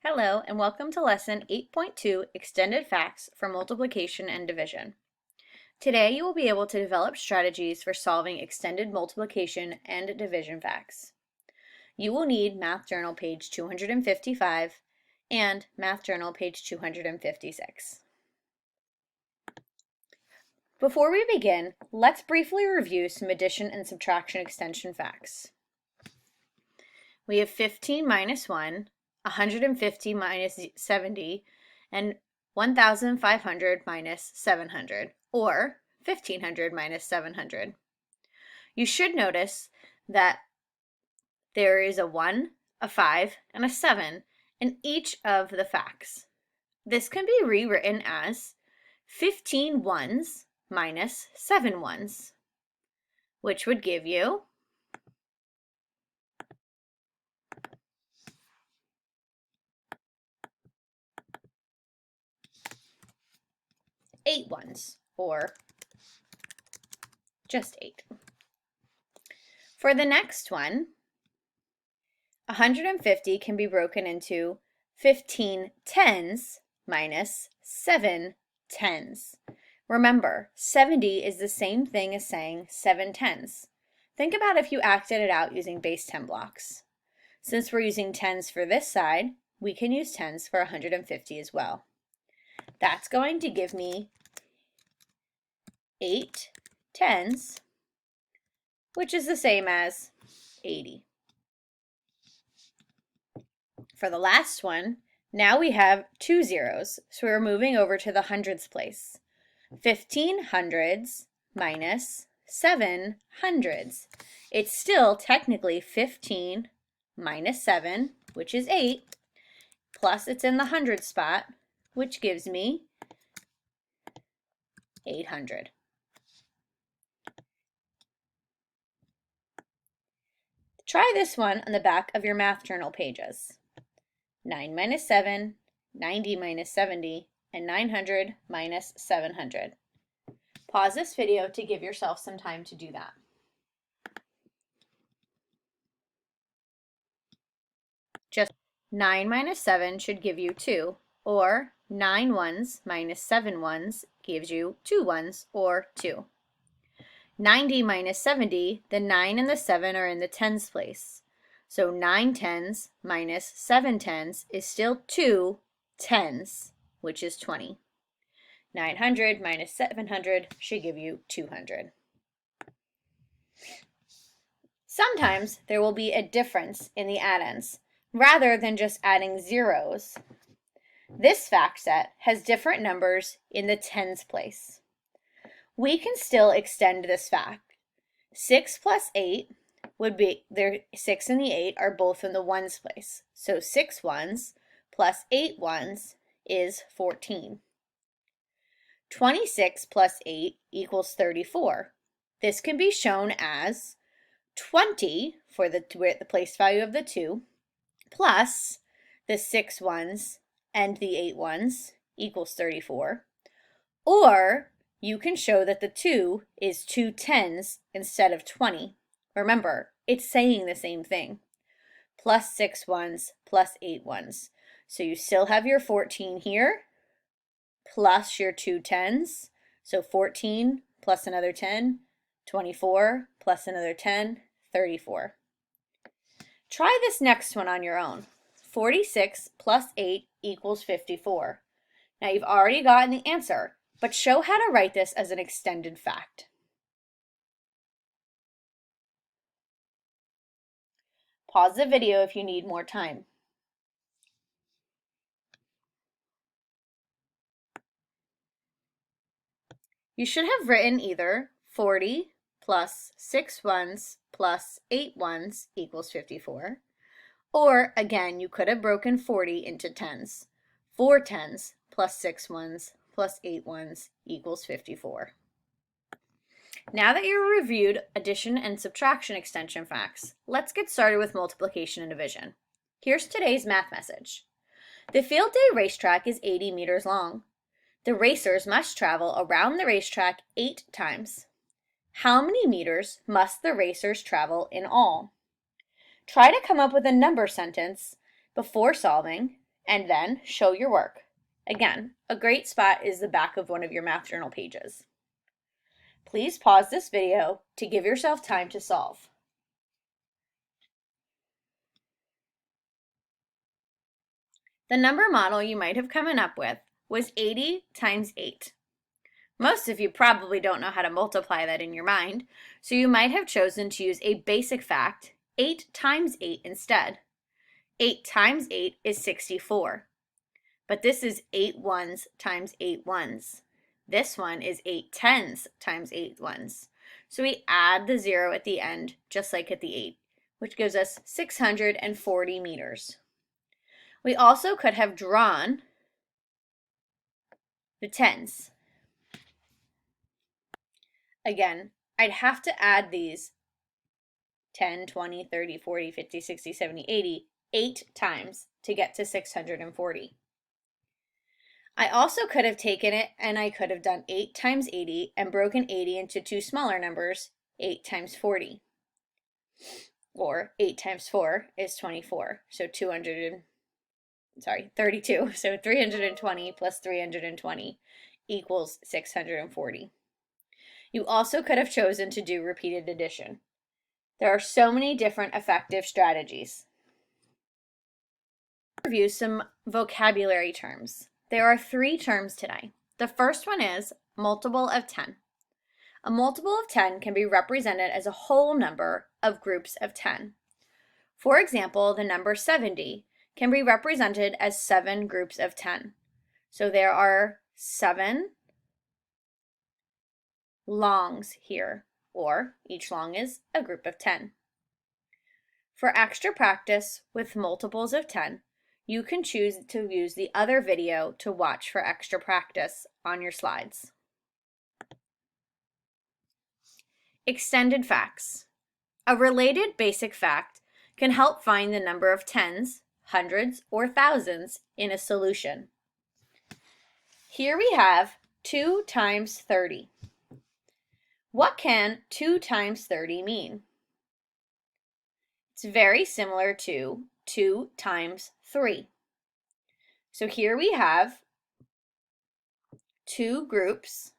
Hello, and welcome to Lesson 8.2, Extended Facts for Multiplication and Division. Today you will be able to develop strategies for solving extended multiplication and division facts. You will need Math Journal page 255 and Math Journal page 256. Before we begin, let's briefly review some addition and subtraction extension facts. We have 15 minus 1, 150 minus 70, and 1,500 minus 700, or 1,500 minus 700. You should notice that there is a 1, a 5, and a 7 in each of the facts. This can be rewritten as 15 ones minus 7 ones, which would give you 8 ones, or just 8. For the next one, 150 can be broken into 15 tens minus 7 tens. Remember, 70 is the same thing as saying 7 tens. Think about if you acted it out using base 10 blocks. Since we're using tens for this side, we can use tens for 150 as well. That's going to give me 8 tens, which is the same as 80. For the last one, now we have 2 zeros, so we're moving over to the hundreds place. 15 hundreds minus 7 hundreds. It's still technically 15 minus 7, which is 8, plus it's in the hundred spot, which gives me 800. Try this one on the back of your math journal pages. 9 minus 7, 90 minus 70, and 900 minus 700. Pause this video to give yourself some time to do that. Just 9 minus 7 should give you 2, or 9 ones minus 7 ones gives you 2 ones, or 2. 90 minus 70, the 9 and the 7 are in the tens place. So 9 tens minus 7 tens is still 2 tens, which is 20. 900 minus 700 should give you 200. Sometimes there will be a difference in the addends, rather than just adding zeros. This fact set has different numbers in the tens place. We can still extend this fact. 6 plus 8 would be, 6 and the 8 are both in the ones place. So 6 ones plus 8 ones is 14. 26 plus 8 equals 34. This can be shown as 20 for the place value of the 2 plus the 6 ones and the 8 ones equals 34. Or you can show that the 2 is 2 tens instead of 20. Remember, it's saying the same thing. Plus 6 ones plus 8 ones. So you still have your 14 here, plus your 2 tens. So 14 plus another 10, 24 plus another 10, 34. Try this next one on your own. 46 plus 8 equals 54. Now you've already gotten the answer, but show how to write this as an extended fact. Pause the video if you need more time. You should have written either 40 plus 6 ones plus 8 ones equals 54, or again, you could have broken 40 into tens. 4 tens plus 6 ones plus 8 ones equals 54. Now that you've reviewed addition and subtraction extension facts, let's get started with multiplication and division. Here's today's math message. The field day racetrack is 80 meters long. The racers must travel around the racetrack 8 times. How many meters must the racers travel in all? Try to come up with a number sentence before solving and then show your work. Again, a great spot is the back of one of your math journal pages. Please pause this video to give yourself time to solve. The number model you might have come up with was 80 times 8. Most of you probably don't know how to multiply that in your mind, so you might have chosen to use a basic fact, 8 times 8 instead. 8 times 8 is 64, but this is 8 ones times 8 ones. This one is 8 tens times 8 ones. So we add the 0 at the end, just like at the 8, which gives us 640 meters. We also could have drawn the tens. Again, I'd have to add these 10, 20, 30, 40, 50, 60, 70, 80, 8 times to get to 640. I also could have taken it and I could have done 8 times 80 and broken 80 into two smaller numbers, 8 times 40. Or 8 times 4 is 24, so 32. So 320 plus 320 equals 640. You also could have chosen to do repeated addition. There are so many different effective strategies. Review some vocabulary terms. There are 3 terms today. The first one is multiple of 10. A multiple of 10 can be represented as a whole number of groups of 10. For example, the number 70 can be represented as 7 groups of 10. So there are 7 longs here, or each long is a group of 10. For extra practice with multiples of 10, you can choose to use the other video to watch for extra practice on your slides. Extended facts. A related basic fact can help find the number of tens, hundreds, or thousands in a solution. Here we have 2 times 30. What can 2 times 30 mean? It's very similar to 2 times 3. So here we have 2 groups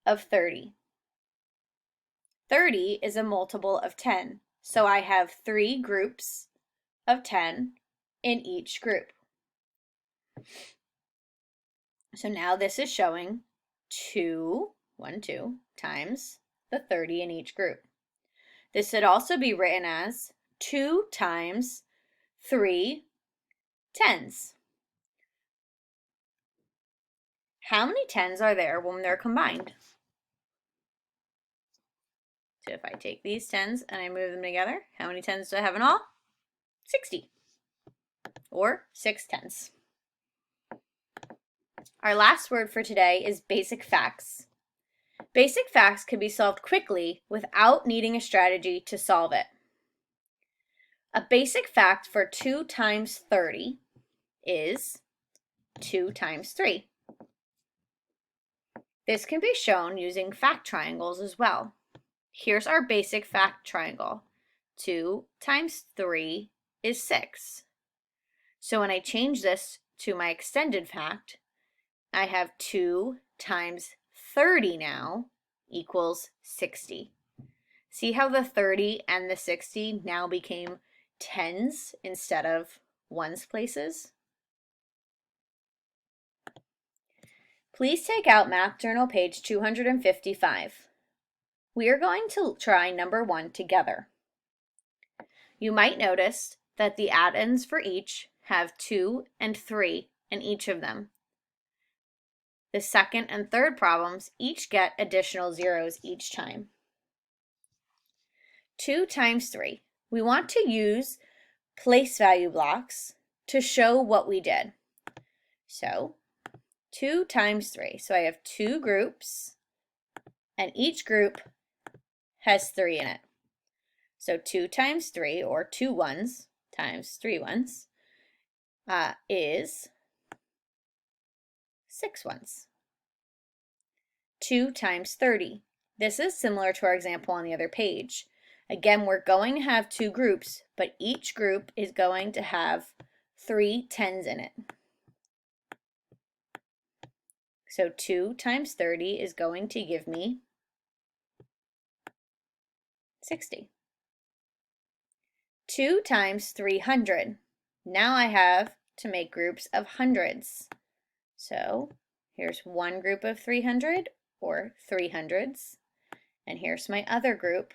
of 30. 30 is a multiple of 10, so I have 3 groups of 10 in each group. So now this is showing 2 times the 30 in each group. This should also be written as 2 times 3 tens. How many tens are there when they're combined? So if I take these tens and I move them together, how many tens do I have in all? 60, or 6 tens. Our last word for today is basic facts. Basic facts can be solved quickly without needing a strategy to solve it. A basic fact for 2 times 30 is 2 times 3. This can be shown using fact triangles as well. Here's our basic fact triangle. 2 times 3 is 6. So when I change this to my extended fact, I have 2 times 30 now equals 60. See how the 30 and the 60 now became tens instead of ones places? Please take out Math Journal page 255. We are going to try number 1 together. You might notice that the add-ins for each have 2 and 3 in each of them. The second and third problems each get additional zeros each time. 2 times 3. We want to use place value blocks to show what we did. So 2 times 3. So I have 2 groups, and each group has 3 in it. So 2 times 3, or 2 ones times 3 ones, is 6 ones. 2 times 30. This is similar to our example on the other page. Again, we're going to have 2 groups, but each group is going to have 3 tens in it. So 2 times 30 is going to give me 60. 2 times 300. Now I have to make groups of hundreds. So here's one group of 300, or 300s, and here's my other group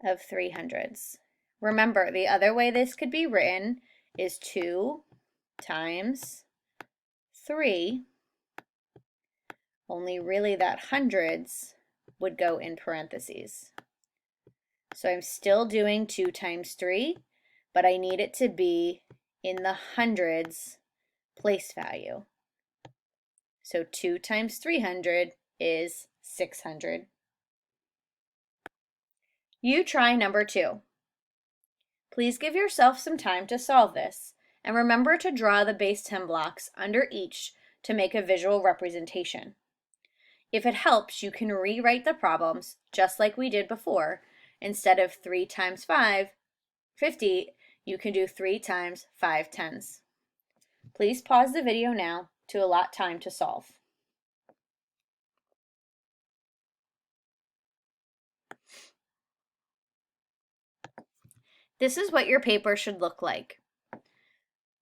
of 300s. Remember, the other way this could be written is 2 times 3, only really that hundreds would go in parentheses. So I'm still doing 2 times 3, but I need it to be in the hundreds place value. So 2 times 300 is 600. You try number 2. Please give yourself some time to solve this, and remember to draw the base 10 blocks under each to make a visual representation. If it helps, you can rewrite the problems just like we did before. Instead of 3 times 5, 50, you can do 3 times 5 tens. Please pause the video now to allot time to solve. This is what your paper should look like.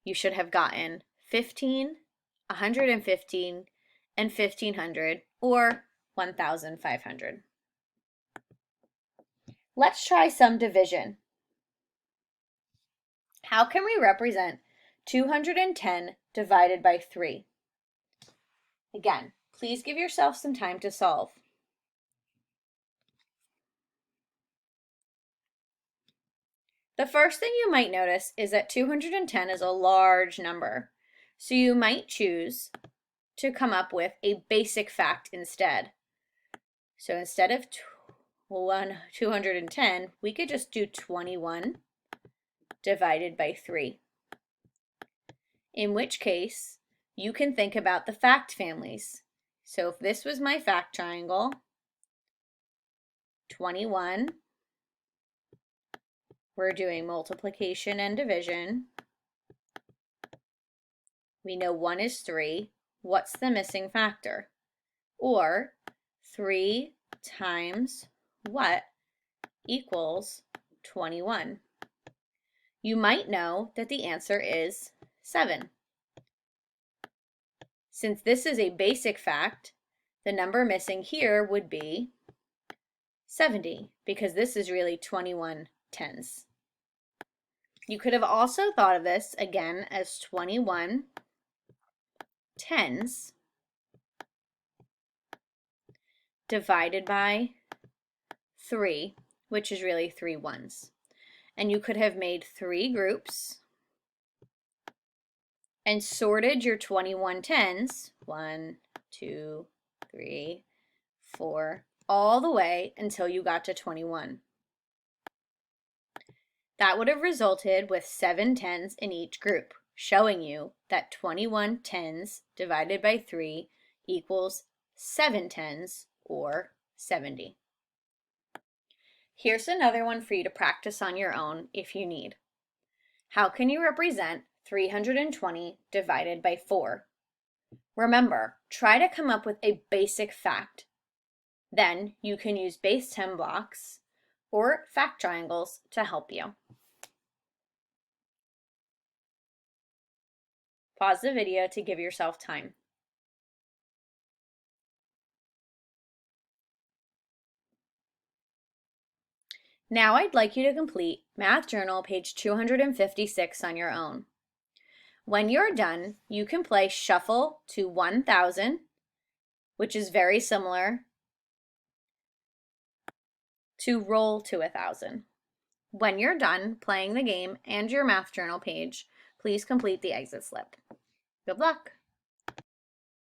You should have gotten 15, 115, and 1500, or 1500. Let's try some division. How can we represent 210 divided by 3? Again, please give yourself some time to solve. The first thing you might notice is that 210 is a large number, so you might choose to come up with a basic fact instead. So instead of 210, we could just do 21 divided by 3. In which case, you can think about the fact families. So if this was my fact triangle, 21, we're doing multiplication and division. We know 1 is 3. What's the missing factor? Or 3 times what equals 21? You might know that the answer is 7. Since this is a basic fact, the number missing here would be 70, because this is really 21 tens. You could have also thought of this again as 21 tens divided by 3, which is really 3 ones. And you could have made 3 groups and sorted your 21 tens, 1, 2, 3, 4, all the way until you got to 21. That would have resulted with 7 tens in each group, showing you that 21 tens divided by 3 equals 7 tens, or 70. Here's another one for you to practice on your own if you need. How can you represent 320 divided by 4? Remember, try to come up with a basic fact. Then you can use base 10 blocks or fact triangles to help you. Pause the video to give yourself time. Now I'd like you to complete Math Journal page 256 on your own. When you're done, you can play Shuffle to 1000, which is very similar to Roll to 1000. When you're done playing the game and your Math Journal page, please complete the exit slip. Good luck!